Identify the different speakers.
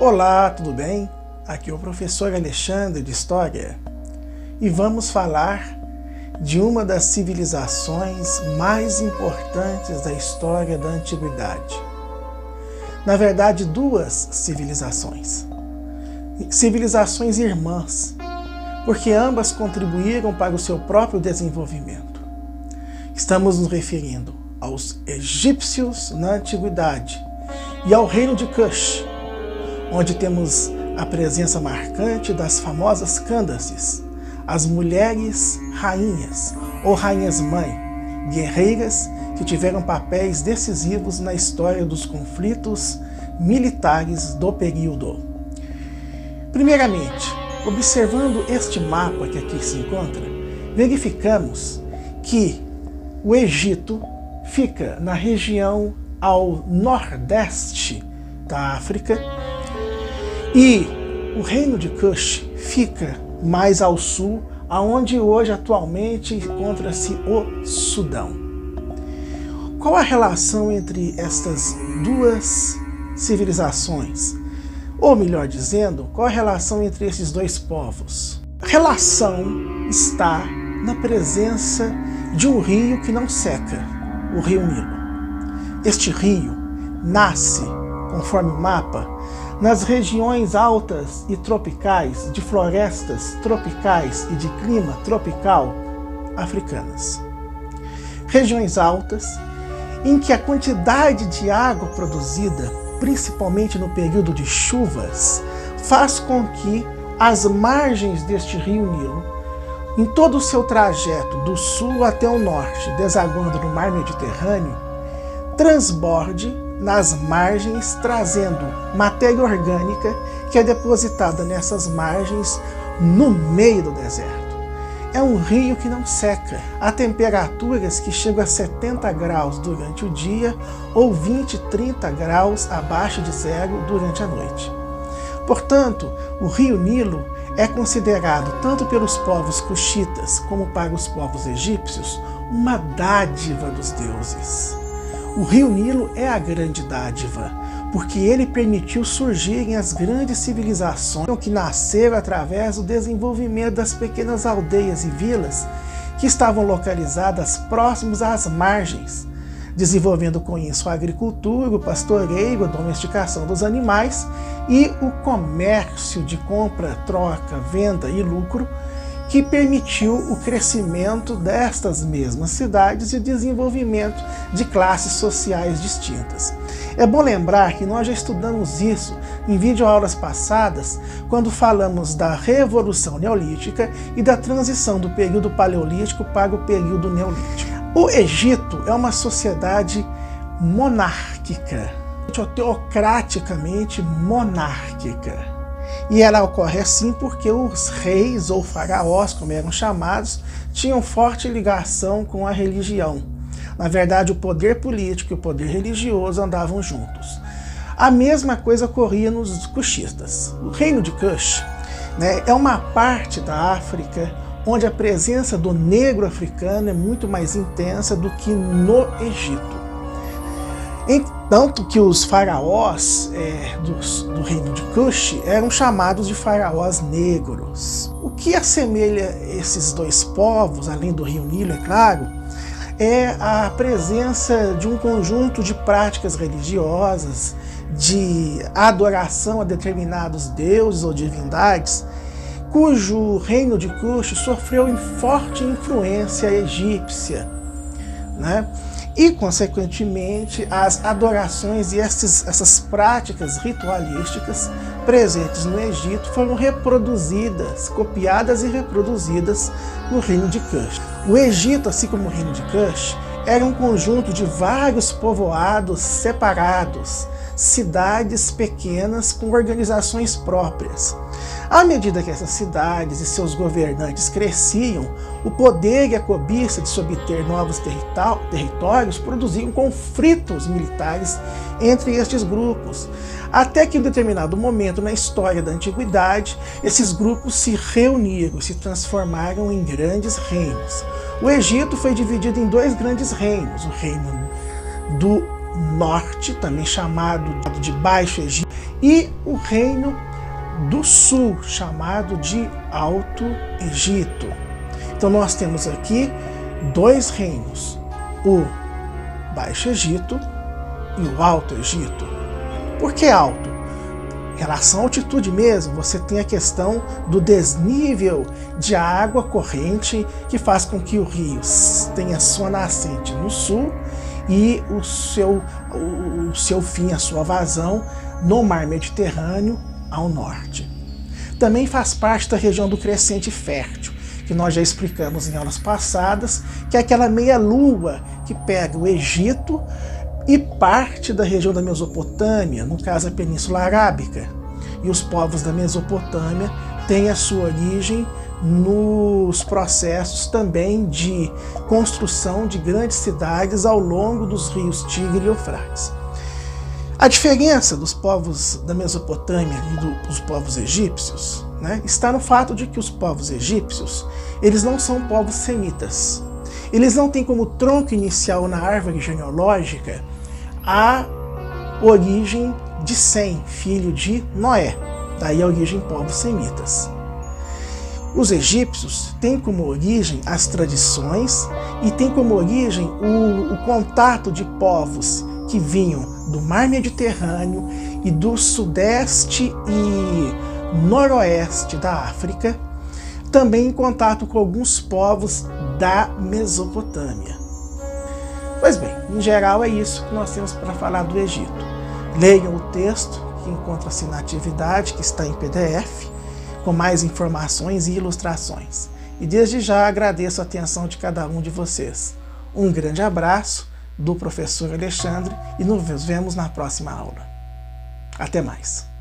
Speaker 1: Olá, tudo bem? Aqui é o professor Alexandre de História e vamos falar de uma das civilizações mais importantes da história da Antiguidade. Na verdade, duas civilizações irmãs, porque ambas contribuíram para o seu próprio desenvolvimento. Estamos nos referindo aos egípcios na Antiguidade e ao reino de Kush, onde temos a presença marcante das famosas Candaces, as mulheres rainhas ou rainhas-mãe, guerreiras que tiveram papéis decisivos na história dos conflitos militares do período. Primeiramente, observando este mapa que aqui se encontra, verificamos que o Egito fica na região ao nordeste da África e o reino de Kush fica mais ao sul, aonde hoje atualmente encontra-se o Sudão. Qual a relação entre estas duas civilizações? Ou melhor dizendo, qual a relação entre esses dois povos? A relação está na presença de um rio que não seca, o rio Nilo. Este rio nasce, conforme o mapa, nas regiões altas e tropicais de florestas tropicais e de clima tropical africanas. Regiões altas em que a quantidade de água produzida, principalmente no período de chuvas, faz com que as margens deste rio Nilo, em todo o seu trajeto do sul até o norte, desaguando no mar Mediterrâneo, transborde nas margens, trazendo matéria orgânica que é depositada nessas margens no meio do deserto. É um rio que não seca, há temperaturas que chegam a 70 graus durante o dia ou 20, 30 graus abaixo de zero durante a noite. Portanto, o rio Nilo é considerado, tanto pelos povos cuxitas como para os povos egípcios, uma dádiva dos deuses. O rio Nilo é a grande dádiva, porque ele permitiu surgirem as grandes civilizações que nasceram através do desenvolvimento das pequenas aldeias e vilas que estavam localizadas próximos às margens, desenvolvendo com isso a agricultura, o pastoreio, a domesticação dos animais e o comércio de compra, troca, venda e lucro, que permitiu o crescimento destas mesmas cidades e o desenvolvimento de classes sociais distintas. É bom lembrar que nós já estudamos isso em videoaulas passadas, quando falamos da Revolução Neolítica e da transição do período Paleolítico para o período Neolítico. O Egito é uma sociedade monárquica, teocraticamente monárquica. E ela ocorre assim porque os reis, ou faraós, como eram chamados, tinham forte ligação com a religião. Na verdade, o poder político e o poder religioso andavam juntos. A mesma coisa ocorria nos cuxistas. O reino de Kush, é uma parte da África onde a presença do negro africano é muito mais intensa do que no Egito. Tanto que os faraós do reino de Kush eram chamados de faraós negros. O que assemelha esses dois povos, além do rio Nilo, é claro, é a presença de um conjunto de práticas religiosas, de adoração a determinados deuses ou divindades, cujo reino de Kush sofreu forte influência egípcia, E, consequentemente, as adorações e essas práticas ritualísticas presentes no Egito foram reproduzidas, copiadas e reproduzidas no reino de Kush. O Egito, assim como o reino de Kush, era um conjunto de vários povoados separados, cidades pequenas com organizações próprias. À medida que essas cidades e seus governantes cresciam, o poder e a cobiça de se obter novos territórios produziam conflitos militares entre estes grupos, até que em determinado momento na história da Antiguidade, esses grupos se reuniram, se transformaram em grandes reinos. O Egito foi dividido em dois grandes reinos, o reino do norte, também chamado de Baixo Egito, e o reino do sul, chamado de Alto Egito. Então nós temos aqui dois reinos, o Baixo Egito e o Alto Egito. Por que alto? Em relação à altitude mesmo, você tem a questão do desnível de água corrente, que faz com que o rio tenha sua nascente no sul e o seu fim, a sua vazão, no mar Mediterrâneo ao norte. Também faz parte da região do crescente fértil, que nós já explicamos em aulas passadas, que é aquela meia-lua que pega o Egito e parte da região da Mesopotâmia, no caso a Península Arábica. E os povos da Mesopotâmia têm a sua origem nos processos também de construção de grandes cidades ao longo dos rios Tigre e Eufrates. A diferença dos povos da Mesopotâmia e dos povos egípcios, né, está no fato de que os povos egípcios, eles não são povos semitas. Eles não têm como tronco inicial na árvore genealógica a origem de Sem, filho de Noé. Daí a origem povos semitas. Os egípcios têm como origem as tradições e têm como origem o contato de povos que vinham do mar Mediterrâneo e do sudeste e noroeste da África, também em contato com alguns povos da Mesopotâmia. Pois bem, em geral é isso que nós temos para falar do Egito. Leiam o texto que encontra-se na atividade, que está em PDF, com mais informações e ilustrações. E desde já agradeço a atenção de cada um de vocês. Um grande abraço do professor Alexandre e nos vemos na próxima aula. Até mais!